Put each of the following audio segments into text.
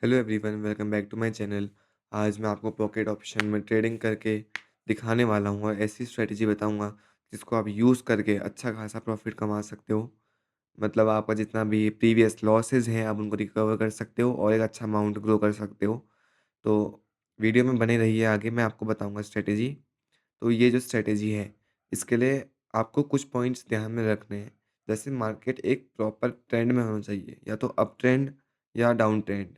Hello everyone, welcome back to my channel. आज मैं आपको पॉकेट ऑप्शन में ट्रेडिंग करके दिखाने वाला हूँ और ऐसी स्ट्रेटजी बताऊँगा जिसको आप यूज़ करके अच्छा खासा प्रॉफिट कमा सकते हो। मतलब आपका जितना भी प्रीवियस लॉसेस हैं आप उनको रिकवर कर सकते हो और एक अच्छा अमाउंट ग्रो कर सकते हो। तो वीडियो में बने रहिए, आगे मैं आपको बताऊँगा स्ट्रेटजी। तो ये जो स्ट्रेटजी है, इसके लिए आपको कुछ पॉइंट्स ध्यान में रखने हैं। जैसे मार्केट एक प्रॉपर ट्रेंड में होना चाहिए, या तो अप ट्रेंड या डाउन ट्रेंड।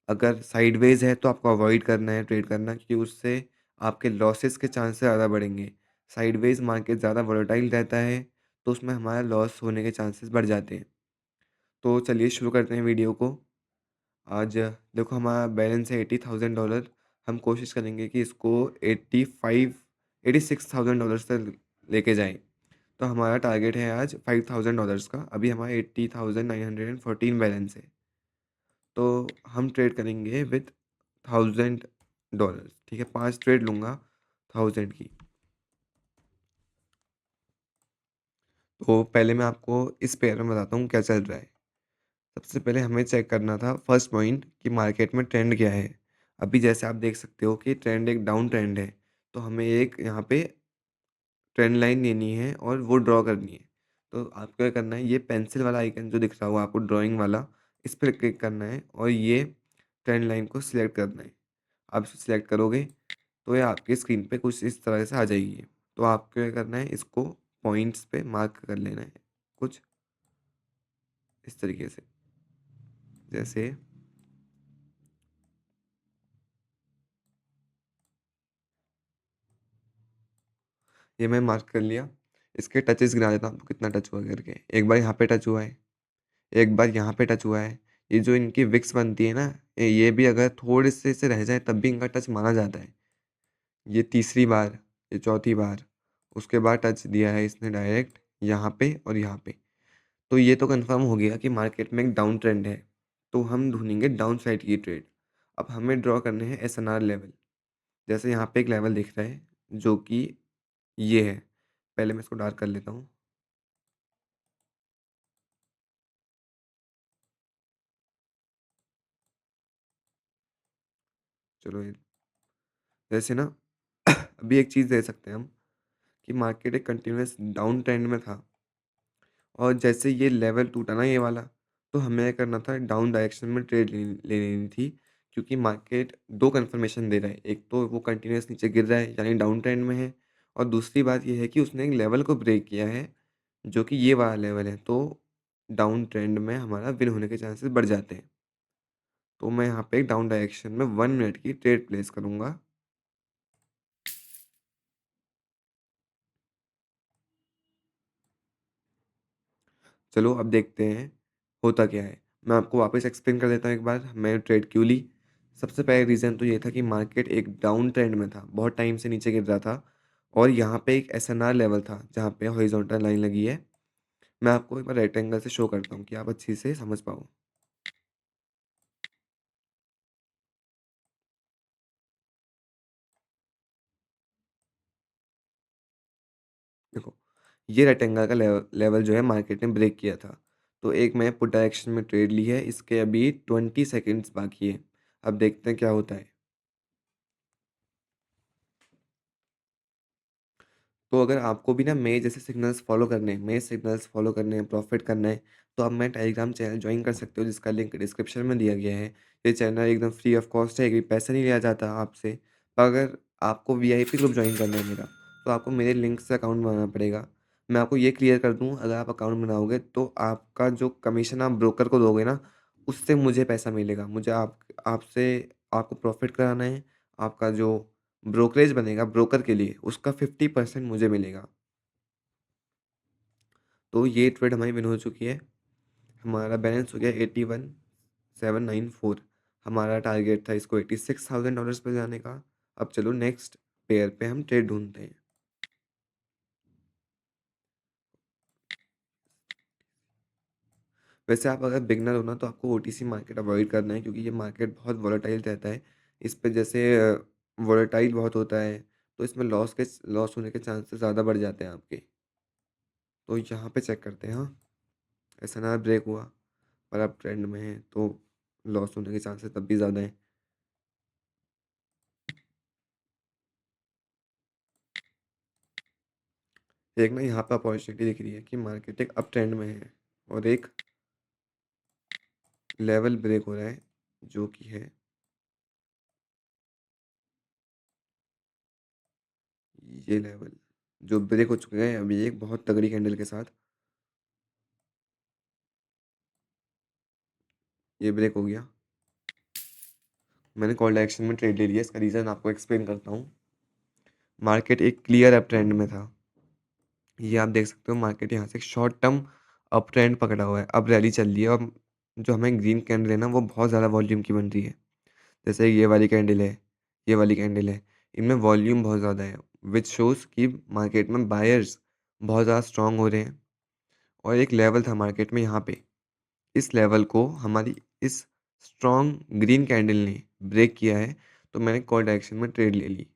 अगर साइडवेज़ है तो आपको अवॉइड करना है ट्रेड करना, क्योंकि उससे आपके लॉसेस के चांसेस ज़्यादा बढ़ेंगे। साइडवेज़ मार्केट ज़्यादा वोलेटाइल रहता है, तो उसमें हमारा लॉस होने के चांसेस बढ़ जाते हैं। तो चलिए शुरू करते हैं वीडियो को। आज देखो हमारा बैलेंस है $80,000। हम कोशिश करेंगे कि इसको 85 $86,000 तक लेके जाएँ। तो हमारा टारगेट है आज $5,000 का। अभी हमारा 80,914 बैलेंस है। तो हम ट्रेड करेंगे विथ $1,000। ठीक है, 5 ट्रेड लूँगा 1000 की। तो पहले मैं आपको इस पेयर में बताता हूँ क्या चल रहा है। सबसे पहले हमें चेक करना था फर्स्ट पॉइंट कि मार्केट में ट्रेंड क्या है। अभी जैसे आप देख सकते हो कि ट्रेंड एक डाउन ट्रेंड है, तो हमें एक यहाँ पे ट्रेंड लाइन लेनी है और वो ड्रॉ करनी है। तो आपको क्या करना है, ये पेंसिल वाला आइकन जो दिख रहा होगा आपको ड्राइंग वाला, इस पर क्लिक करना है और ये ट्रेंड लाइन को सिलेक्ट करना है। आप इसे सिलेक्ट करोगे तो ये आपके स्क्रीन पे कुछ इस तरह से आ जाएगी। तो आपको क्या करना है, इसको पॉइंट्स पे मार्क कर लेना है कुछ इस तरीके से। जैसे ये मैं मार्क कर लिया। इसके टचेस गिना देता हूँ आपको कितना टच हुआ करके। एक बार यहाँ पे टच हुआ है, एक बार यहाँ पे टच हुआ है। ये जो इनकी विक्स बनती है ना, ये भी अगर थोड़े से रह जाए तब भी इनका टच माना जाता है। ये तीसरी बार, ये चौथी बार। उसके बाद टच दिया है इसने डायरेक्ट यहाँ पे और यहाँ पे। तो ये तो कंफर्म हो गया कि मार्केट में एक डाउन ट्रेंड है। तो हम ढूंढेंगे डाउन साइड की ट्रेड। अब हमें ड्रॉ करने हैं एसएनआर लेवल। जैसे यहाँ पे एक लेवल दिख रहा है जो कि ये है। पहले मैं इसको डार्क कर लेता हूँ। चलो ये जैसे ना अभी एक चीज़ दे सकते हैं हम कि मार्केट एक कंटिन्यूस डाउन ट्रेंड में था, और जैसे ये लेवल टूटा ना ये वाला, तो हमें क्या करना था, डाउन डायरेक्शन में ट्रेड ले लेनी थी। क्योंकि मार्केट 2 कन्फर्मेशन दे रहा है। एक तो वो कंटिन्यूअस नीचे गिर रहा है यानी डाउन ट्रेंड में है, और दूसरी बात ये है कि उसने एक लेवल को ब्रेक किया है जो कि ये वाला लेवल है। तो डाउन ट्रेंड में हमारा विन होने के चांसेस बढ़ जाते हैं। तो मैं यहाँ पे डाउन डायरेक्शन में 1 मिनट की ट्रेड प्लेस करूँगा। चलो अब देखते हैं होता क्या है। मैं आपको वापस एक्सप्लेन कर देता हूँ एक बार, मैंने ट्रेड क्यों ली। सबसे पहला रीज़न तो ये था कि मार्केट एक डाउन ट्रेंड में था, बहुत टाइम से नीचे गिर रहा था, और यहाँ पे एक एसएनआर लेवल था जहाँ पे हॉरिजॉन्टल लाइन लगी है। मैं आपको एक बार रेक्टेंगल से शो करता हूँ कि आप अच्छी से समझ पाओ। देखो, ये रेक्टेंगल का लेवल जो है मार्केट ने ब्रेक किया था। तो एक मैं पुट डायरेक्शन में ट्रेड ली है, इसके अभी 20 सेकेंड्स बाकी है। अब देखते हैं क्या होता है। तो अगर आपको भी ना मेरे जैसे सिग्नल्स फॉलो करने हैं, मेरे सिग्नल्स फॉलो करने हैं, प्रॉफिट करना है, तो आप मेरा टेलीग्राम चैनल ज्वाइन कर सकते हो जिसका लिंक डिस्क्रिप्शन में दिया गया है। ये चैनल एकदम फ्री ऑफ कॉस्ट है, कोई पैसा नहीं लिया जाता आपसे। पर अगर आपको वीआईपी ग्रुप ज्वाइन करना है मेरा, तो आपको मेरे लिंक से अकाउंट बनाना पड़ेगा। मैं आपको ये क्लियर कर दूँ, अगर आप अकाउंट बनाओगे तो आपका जो कमीशन आप ब्रोकर को दोगे ना, उससे मुझे पैसा मिलेगा। मुझे आपसे आपको प्रॉफिट कराना है। आपका जो ब्रोकरेज बनेगा ब्रोकर के लिए, उसका 50% मुझे मिलेगा। तो ये ट्रेड हमारी विन हो चुकी है। हमारा बैलेंस हो गया 81,794। हमारा टारगेट था इसको $86,000 पे जाने का। अब चलो नेक्स्ट पेयर पे हम ट्रेड ढूँढते हैं। वैसे आप अगर बिगिनर हो ना, तो आपको ओटीसी मार्केट अवॉइड करना है, क्योंकि ये मार्केट बहुत वोलेटाइल रहता है। इस पे जैसे वोलेटाइल बहुत होता है, तो इसमें लॉस होने के चांसेस ज़्यादा बढ़ जाते हैं आपके। तो यहाँ पे चेक करते हैं। हाँ, एसएनआर ब्रेक हुआ और अब ट्रेंड में है। तो लॉस होने के चांसेस तब भी ज़्यादा हैं। एक ना यहाँ पे अपॉर्चुनिटी दिख रही है कि मार्केट एक अप ट्रेंड में है और एक लेवल ब्रेक हो रहा है, जो कि है ये लेवल, जो ब्रेक हो चुका है अभी एक बहुत तगड़ी कैंडल के साथ। ये ब्रेक हो गया। मैंने कॉल डायरेक्शन में ट्रेड ले लिया। इसका रीज़न आपको एक्सप्लेन करता हूँ। मार्केट एक क्लियर अप ट्रेंड में था। ये आप देख सकते हो, मार्केट यहाँ से शॉर्ट टर्म अप ट्रेंड पकड़ा हुआ है। अब रैली चल रही है और जो हमें ग्रीन कैंडल है ना, वो बहुत ज़्यादा वॉल्यूम की बन रही है। जैसे ये वाली कैंडल है, ये वाली कैंडल है, इनमें वॉल्यूम बहुत ज़्यादा है, विच शोज़ कि मार्केट में बायर्स बहुत ज़्यादा स्ट्रॉन्ग हो रहे हैं। और एक लेवल था मार्केट में यहाँ पे, इस लेवल को हमारी इस स्ट्रॉन्ग ग्रीन कैंडल ने ब्रेक किया है, तो मैंने कॉल डायरेक्शन में ट्रेड ले ली।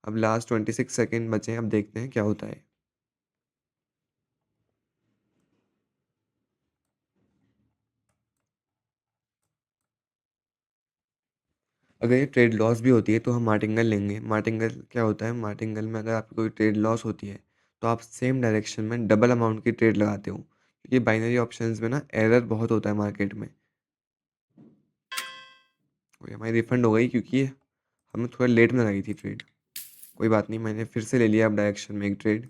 अब लास्ट 26 सेकंड बचे हैं, अब देखते हैं क्या होता है। अगर ये ट्रेड लॉस भी होती है तो हम मार्टिंगल लेंगे। मार्टिंगल क्या होता है? मार्टिंगल में अगर आपकी कोई ट्रेड लॉस होती है, तो आप सेम डायरेक्शन में डबल अमाउंट की ट्रेड लगाते हो, क्योंकि बाइनरी ऑप्शंस में ना एरर बहुत होता है मार्केट में। और ये हमारी रिफंड हो गई, क्योंकि हमें थोड़ा लेट में लगी थी ट्रेड। कोई बात नहीं, मैंने फिर से ले लिया अब डायरेक्शन में एक ट्रेड।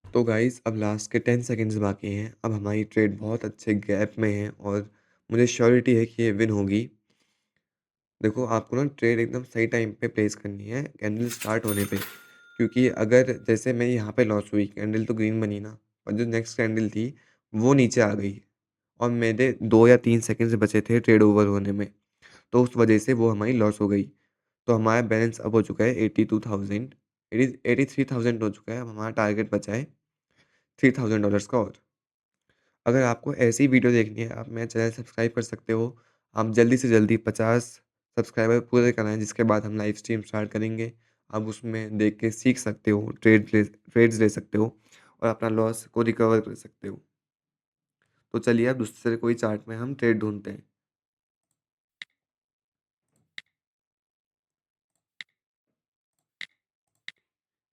तो गाइस अब लास्ट के 10 सेकंड्स बाकी हैं। अब हमारी ट्रेड बहुत अच्छे गैप में है और मुझे श्योरिटी है कि ये विन होगी। देखो, आपको ना ट्रेड एकदम सही टाइम पे प्लेस करनी है, कैंडल स्टार्ट होने पे। क्योंकि अगर जैसे मैं यहाँ पे लॉस हुई, कैंडल तो ग्रीन बनी ना, और जो नेक्स्ट कैंडल थी वो नीचे आ गई और मेरे 2 या 3 सेकंड्स बचे थे ट्रेड ओवर होने में, तो उस वजह से वो हमारी लॉस हो गई। तो हमारा बैलेंस अब हो चुका है 82,000, 83,000 हो चुका है। अब हमारा टारगेट बचा है $3,000 का और। अगर आपको ऐसी वीडियो देखनी है, आप मेरा चैनल सब्सक्राइब कर सकते हो। आप जल्दी से जल्दी 50 सब्सक्राइबर पूरे कराएँ, जिसके बाद हम लाइव स्ट्रीम स्टार्ट करेंगे। आप उसमें देख के सीख सकते हो, ट्रेड्स ले सकते हो और अपना लॉस को रिकवर कर सकते हो। तो चलिए अब दूसरे कोई चार्ट में हम ट्रेड ढूँढते हैं।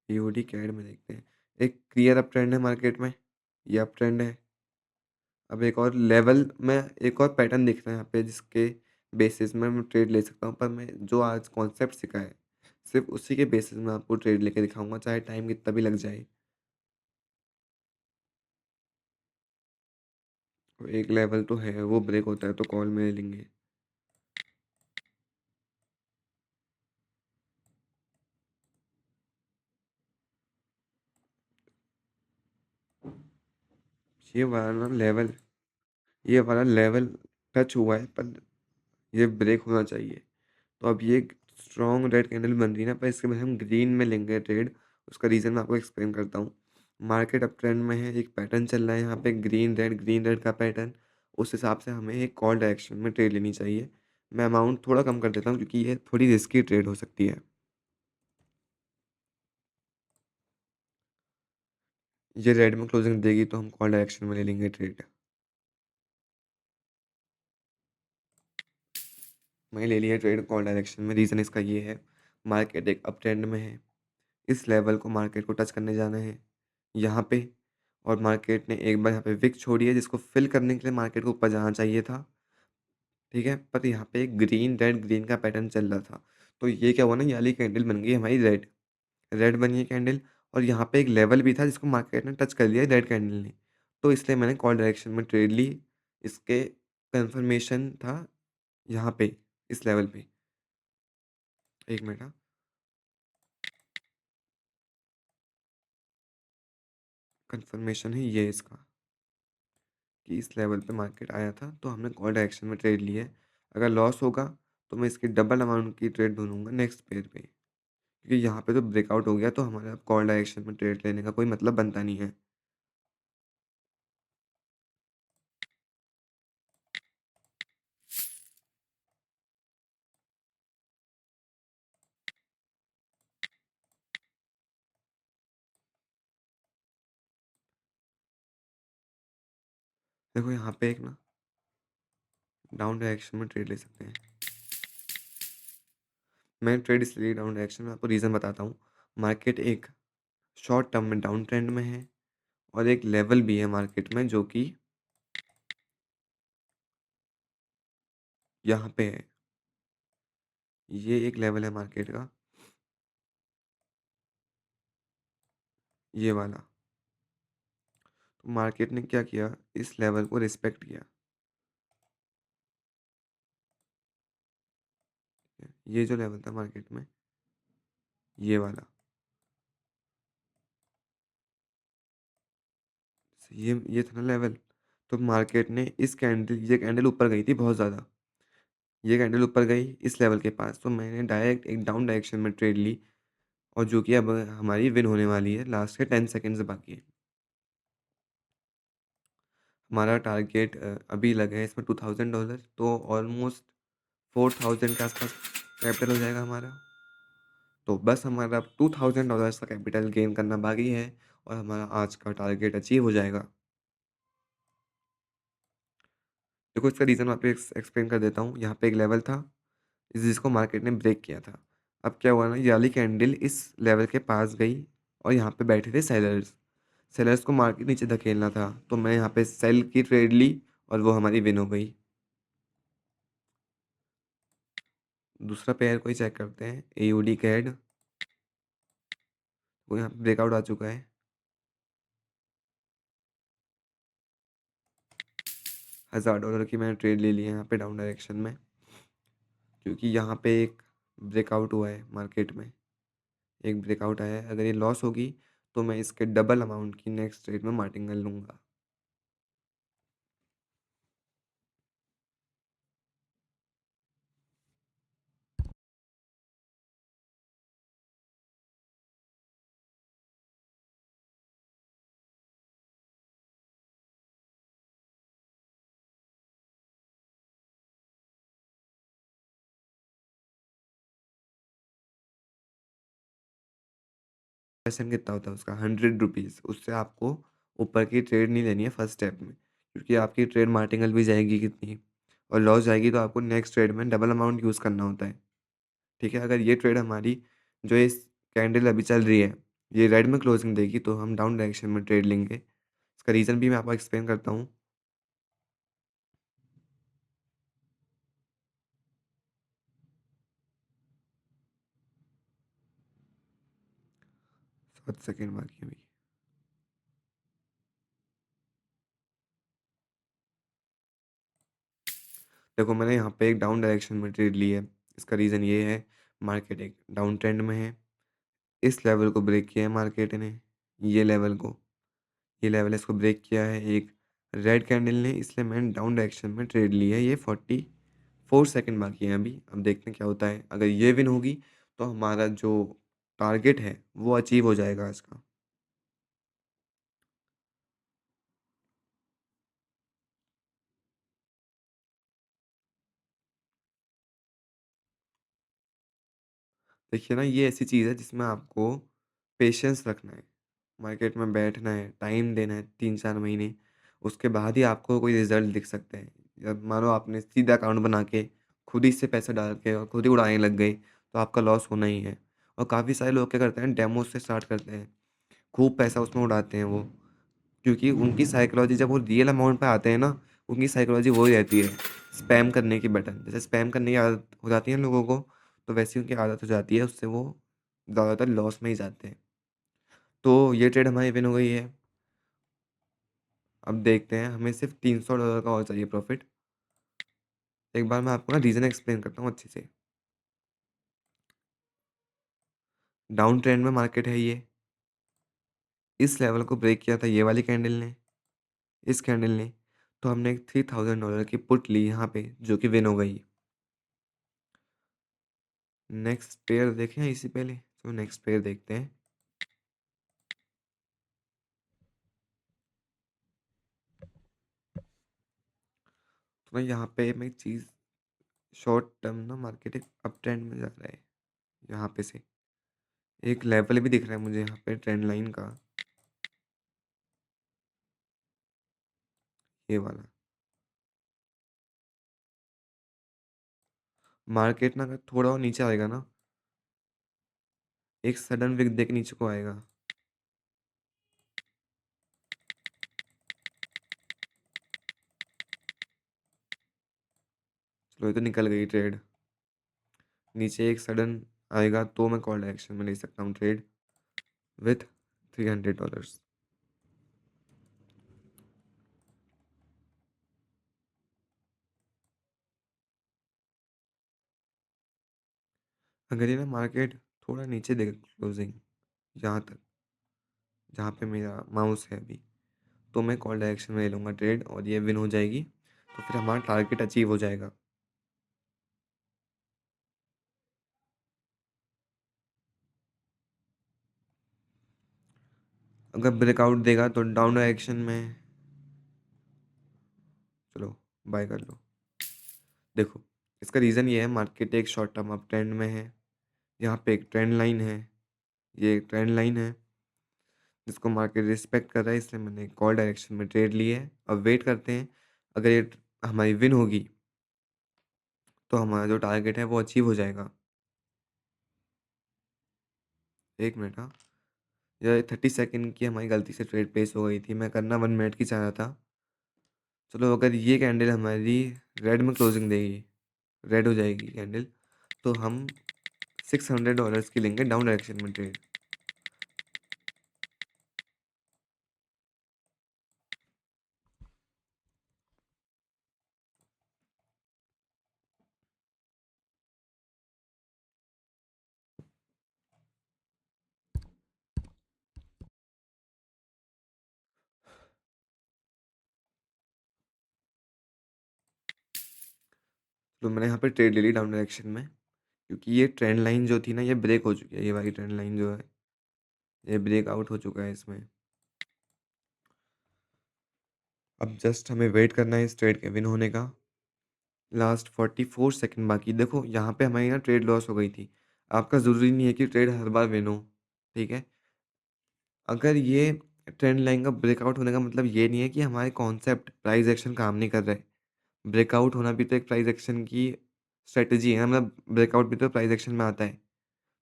ईओडी कैड में देखते हैं। एक क्लियर अप ट्रेंड है मार्केट में, ये अप ट्रेंड है। अब एक और लेवल में एक और पैटर्न दिख रहा है यहाँ पे, जिसके बेसिस में मैं ट्रेड ले सकता हूँ। पर मैं जो आज कॉन्सेप्ट सीखा है, सिर्फ उसी के बेसिस में आपको ट्रेड लेके दिखाऊंगा, चाहे टाइम कितना भी लग जाए। और एक लेवल तो है, वो ब्रेक होता है तो कॉल में ले लेंगे। ये वाला ना लेवल, ये वाला लेवल टच हुआ है, पर ये ब्रेक होना चाहिए। तो अब ये स्ट्रॉन्ग रेड कैंडल बन रही है ना, पर इसके बाद हम ग्रीन में लेंगे ट्रेड। उसका रीज़न मैं आपको एक्सप्लेन करता हूँ। मार्केट अप ट्रेंड में है, एक पैटर्न चल रहा है यहाँ पे ग्रीन रेड का पैटर्न। उस हिसाब से हमें एक कॉल डायरेक्शन में ट्रेड लेनी चाहिए। मैं अमाउंट थोड़ा कम कर देता हूँ, क्योंकि ये थोड़ी रिस्की ट्रेड हो सकती है। ये रेड में क्लोजिंग देगी तो हम कॉल डायरेक्शन में ले लेंगे ट्रेड। मैंने ले लिया ट्रेड कॉल डायरेक्शन में। रीज़न इसका ये है, मार्केट एक अप ट्रेंड में है। इस लेवल को मार्केट को टच करने जाना है यहाँ पे। और मार्केट ने एक बार यहाँ पे विक छोड़ी है, जिसको फिल करने के लिए मार्केट को ऊपर जाना चाहिए था। ठीक है, पर यहाँ पे ग्रीन रेड ग्रीन का पैटर्न चल रहा था। तो ये क्या हुआ ना, ये वाली कैंडल बन गई हमारी रेड, रेड बनी है कैंडल। और यहाँ पे एक लेवल भी था जिसको मार्केट ने टच कर लिया रेड कैंडल ने। तो इसलिए मैंने कॉल डायरेक्शन में ट्रेड ली। इसके कंफर्मेशन था यहाँ पे, इस लेवल पे। 1 मिनट हाँ, कन्फर्मेशन है ये इसका कि इस लेवल पे मार्केट आया था, तो हमने कॉल डायरेक्शन में ट्रेड लिया है। अगर लॉस होगा, तो मैं इसकी डबल अमाउंट की ट्रेड ढूँढूँगा नेक्स्ट पेयर पे। क्योंकि यहाँ पे तो ब्रेकआउट हो गया, तो हमारा अब कॉल डायरेक्शन में ट्रेड लेने का कोई मतलब बनता नहीं है। देखो यहाँ पे एक ना डाउन डायरेक्शन में ट्रेड ले सकते हैं। मैं ट्रेड इसलिए डाउन डायरेक्शन में आपको रीज़न बताता हूँ। मार्केट एक शॉर्ट टर्म में डाउन ट्रेंड में है और एक लेवल भी है मार्केट में जो कि यहाँ पे है। ये एक लेवल है मार्केट का, ये वाला। तो मार्केट ने क्या किया, इस लेवल को रिस्पेक्ट किया। ये जो लेवल था मार्केट में, ये वाला। ये था ना लेवल, तो मार्केट ने इस कैंडल ये कैंडल ऊपर गई थी बहुत ज़्यादा। ये कैंडल ऊपर गई इस लेवल के पास, तो मैंने डायरेक्ट एक डाउन डायरेक्शन में ट्रेड ली और जो कि अब हमारी विन होने वाली है। लास्ट के 10 सेकंड्स बाकी है। हमारा टारगेट अभी लगा है इसमें $2000, तो ऑलमोस्ट 4000 के आसपास कैपिटल हो जाएगा हमारा। तो बस हमारा अब $2000 का कैपिटल गेन करना बाकी है और हमारा आज का टारगेट अचीव हो जाएगा। देखो इसका रीज़न मैं आपको एक्सप्लेन कर देता हूँ। यहाँ पे एक लेवल था जिसको मार्केट ने ब्रेक किया था। अब क्या हुआ ना, ये वाली कैंडल इस लेवल के पास गई और यहाँ पे बैठे थे सेलर्स। सेलर्स को मार्केट नीचे धकेलना था, तो मैं यहाँ पे सेल की ट्रेड ली और वो हमारी विन हो गई। दूसरा पेयर कोई चेक करते हैं, एयूडी कैड। वो यहाँ पे ब्रेकआउट आ चुका है। $1000 की मैंने ट्रेड ले ली है यहाँ पे डाउन डायरेक्शन में, क्योंकि यहाँ पे एक ब्रेकआउट हुआ है मार्केट में। एक ब्रेकआउट आया है, अगर ये लॉस होगी तो मैं इसके डबल अमाउंट की नेक्स्ट ट्रेड में मार्टिंगल लूँगा। परसेंट कितना होता है उसका? ₹100। उससे आपको ऊपर की ट्रेड नहीं लेनी है फर्स्ट स्टेप में, क्योंकि आपकी ट्रेड मार्टिंगल भी जाएगी कितनी, और लॉस जाएगी तो आपको नेक्स्ट ट्रेड में डबल अमाउंट यूज़ करना होता है। ठीक है? अगर ये ट्रेड हमारी जो इस कैंडल अभी चल रही है, ये रेड में क्लोजिंग देगी तो हम डाउन डायरेक्शन में ट्रेड लेंगे। इसका रीज़न भी मैं आपको एक्सप्लेन करता हूँ। 7 सेकंड बाकी है अभी। देखो मैंने यहाँ पे एक डाउन डायरेक्शन में ट्रेड ली है। इसका रीज़न ये है, मार्केट एक डाउन ट्रेंड में है। इस लेवल को ब्रेक किया है मार्केट ने, ये लेवल को। ये लेवल है, इसको ब्रेक किया है एक रेड कैंडल ने, इसलिए मैंने डाउन डायरेक्शन में ट्रेड ली है। ये 44 सेकंड बाकी हैं अभी। अब देखते हैं क्या होता है। अगर ये विन होगी तो हमारा जो टारगेट है वो अचीव हो जाएगा आज का। देखिए ना, ये ऐसी चीज़ है जिसमें आपको पेशेंस रखना है। मार्केट में बैठना है, टाइम देना है 3-4 महीने, उसके बाद ही आपको कोई रिज़ल्ट दिख सकते हैं। जब मानो आपने सीधा अकाउंट बना के खुद ही से पैसा डाल के और खुद ही उड़ाने लग गए, तो आपका लॉस होना ही है। और काफ़ी सारे लोग क्या करते हैं, डेमो से स्टार्ट करते हैं, खूब पैसा उसमें उड़ाते हैं वो। क्योंकि उनकी साइकोलॉजी जब वो रियल अमाउंट पे आते हैं ना, उनकी साइकोलॉजी वही रहती है, स्पैम करने की बटन। जैसे स्पैम करने की आदत हो जाती है ना लोगों को, तो वैसी उनकी आदत हो जाती है, उससे वो ज़्यादातर लॉस में ही जाते हैं। तो ये ट्रेड हमारी विन हो गई है। अब देखते हैं, हमें सिर्फ़ $300 का और चाहिए प्रॉफ़िट। एक बार मैं आपको ना रीज़न एक्सप्लेन करता हूँ अच्छे से। डाउन ट्रेंड में मार्केट है ये, इस लेवल को ब्रेक किया था ये वाली कैंडल ने, इस कैंडल ने, तो हमने एक $3000 की पुट ली यहाँ पे जो कि विन हो गई। नेक्स्ट पेयर देखें इससे पहले? तो नेक्स्ट पेयर देखते हैं। तो ना यहाँ पे मैं एक चीज़, शॉर्ट टर्म ना मार्केट एक अप ट्रेंड में जा रहा है, यहाँ पे से। एक लेवल भी दिख रहा है मुझे यहाँ पे ट्रेंड लाइन का, ये वाला। मार्केट ना अगर थोड़ा और नीचे आएगा ना, एक सडन विक देके नीचे को आएगा। चलो ये तो निकल गई ट्रेड। नीचे एक सडन आएगा तो मैं कॉल डायरेक्शन में ले सकता हूँ ट्रेड विथ $300। अगर ये ना मार्केट थोड़ा नीचे देगा क्लोजिंग, यहाँ तक जहाँ पे मेरा माउस है अभी, तो मैं कॉल डायरेक्शन में ले लूँगा ट्रेड और ये विन हो जाएगी, तो फिर हमारा टारगेट अचीव हो जाएगा। अगर ब्रेकआउट देगा तो डाउन डायरेक्शन में चलो बाय कर लो। देखो, इसका रीज़न ये है, मार्केट एक शॉर्ट टर्म अप ट्रेंड में है। यहाँ पे एक ट्रेंड लाइन है, ये एक ट्रेंड लाइन है जिसको मार्केट रिस्पेक्ट कर रहा है, इसलिए मैंने कॉल डायरेक्शन में ट्रेड ली है। अब वेट करते हैं, अगर ये हमारी विन होगी तो हमारा जो टारगेट है वो अचीव हो जाएगा। 1 मिनट हाँ, ये 30 सेकंड की हमारी गलती से ट्रेड प्लेस हो गई थी, मैं करना 1 मिनट की चाह रहा था। चलो अगर ये कैंडल हमारी रेड में क्लोजिंग देगी, रेड हो जाएगी कैंडल, तो हम $600 की लेंगे डाउन डायरेक्शन में ट्रेड। तो मैंने यहाँ पे ट्रेड ले ली डाउन डायरेक्शन में, क्योंकि ये ट्रेंड लाइन जो थी ना ये ब्रेक हो चुकी है, ये वाली ट्रेंड लाइन जो है ये ब्रेक आउट हो चुका है इसमें। अब जस्ट हमें वेट करना है इस ट्रेड के विन होने का। लास्ट 44 सेकंड बाकी। देखो यहाँ पे हमारी ना ट्रेड लॉस हो गई थी। आपका ज़रूरी नहीं है कि ट्रेड हर बार विन हो, ठीक है? अगर ये ट्रेंड लाइन का ब्रेकआउट होने का मतलब ये नहीं है कि हमारे कॉन्सेप्ट प्राइस एक्शन काम नहीं कर रहे। ब्रेकआउट होना भी तो एक प्राइस एक्शन की स्ट्रेटजी है, मतलब ब्रेकआउट भी तो प्राइस एक्शन में आता है।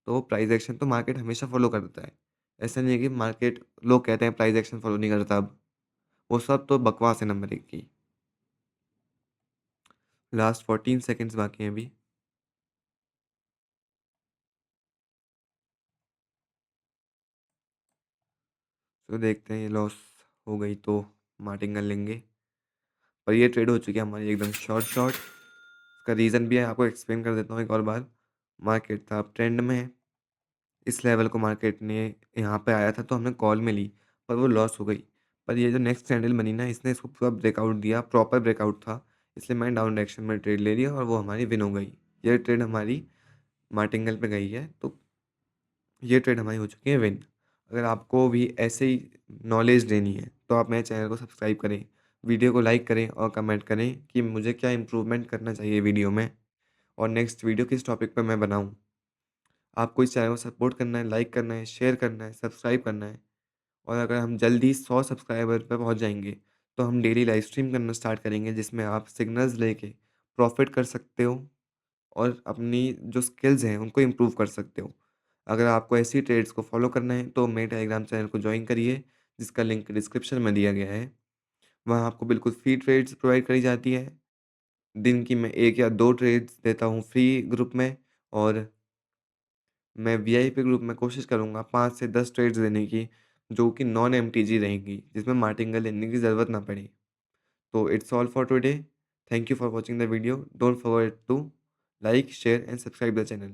तो प्राइस एक्शन तो मार्केट हमेशा फॉलो करता है। ऐसा नहीं है कि मार्केट, लोग कहते हैं प्राइस एक्शन फॉलो नहीं करता अब, वो सब तो बकवास है नंबर 1 की। लास्ट 14 सेकंड्स बाकी हैं अभी। तो देखते हैं, ये लॉस हो गई तो मार्टिंगल लेंगे। और ये ट्रेड हो चुकी है हमारी एकदम शॉर्ट शॉर्ट। इसका रीज़न भी है, आपको एक्सप्लेन कर देता हूँ एक और बार। मार्केट था अब ट्रेंड में, इस लेवल को मार्केट ने यहाँ पे आया था तो हमने कॉल में ली, पर वो लॉस हो गई। पर ये जो नेक्स्ट कैंडल बनी ना, इसने इसको पूरा ब्रेकआउट दिया, प्रॉपर ब्रेकआउट था, इसलिए मैंने डाउन डायरेक्शन में ट्रेड ले लिया और वो हमारी विन हो गई। ये ट्रेड हमारी मार्टिंगल पे गई है, तो ये ट्रेड हमारी हो चुकी है विन। अगर आपको भी ऐसे ही नॉलेज लेनी है तो आप मेरे चैनल को सब्सक्राइब करें, वीडियो को लाइक करें और कमेंट करें कि मुझे क्या इम्प्रूवमेंट करना चाहिए वीडियो में, और नेक्स्ट वीडियो किस टॉपिक पर मैं बनाऊँ। आपको इस चैनल को सपोर्ट करना है, लाइक करना है, शेयर करना है, सब्सक्राइब करना है। और अगर हम जल्दी 100 सब्सक्राइबर पे पहुँच जाएँगे, तो हम डेली लाइव स्ट्रीम करना स्टार्ट करेंगे, जिसमें आप सिग्नल्स लेके प्रॉफ़िट कर सकते हो और अपनी जो स्किल्स हैं उनको इम्प्रूव कर सकते हो। अगर आपको ऐसी ट्रेड्स को फॉलो करना है तो मेरे टेलीग्राम चैनल को जॉइन करिए, जिसका लिंक डिस्क्रिप्शन में दिया गया है। वहाँ आपको बिल्कुल फ्री ट्रेड्स प्रोवाइड करी जाती है। दिन की मैं 1 या 2 ट्रेड्स देता हूँ फ्री ग्रुप में, और मैं वीआईपी ग्रुप में कोशिश करूँगा 5 से 10 ट्रेड्स देने की, जो कि नॉन एमटीजी रहेंगी, जिसमें मार्टिंगल लेने की ज़रूरत ना पड़े। तो it's all for today. Thank you for watching the video. Don't forget to like, share and subscribe the channel.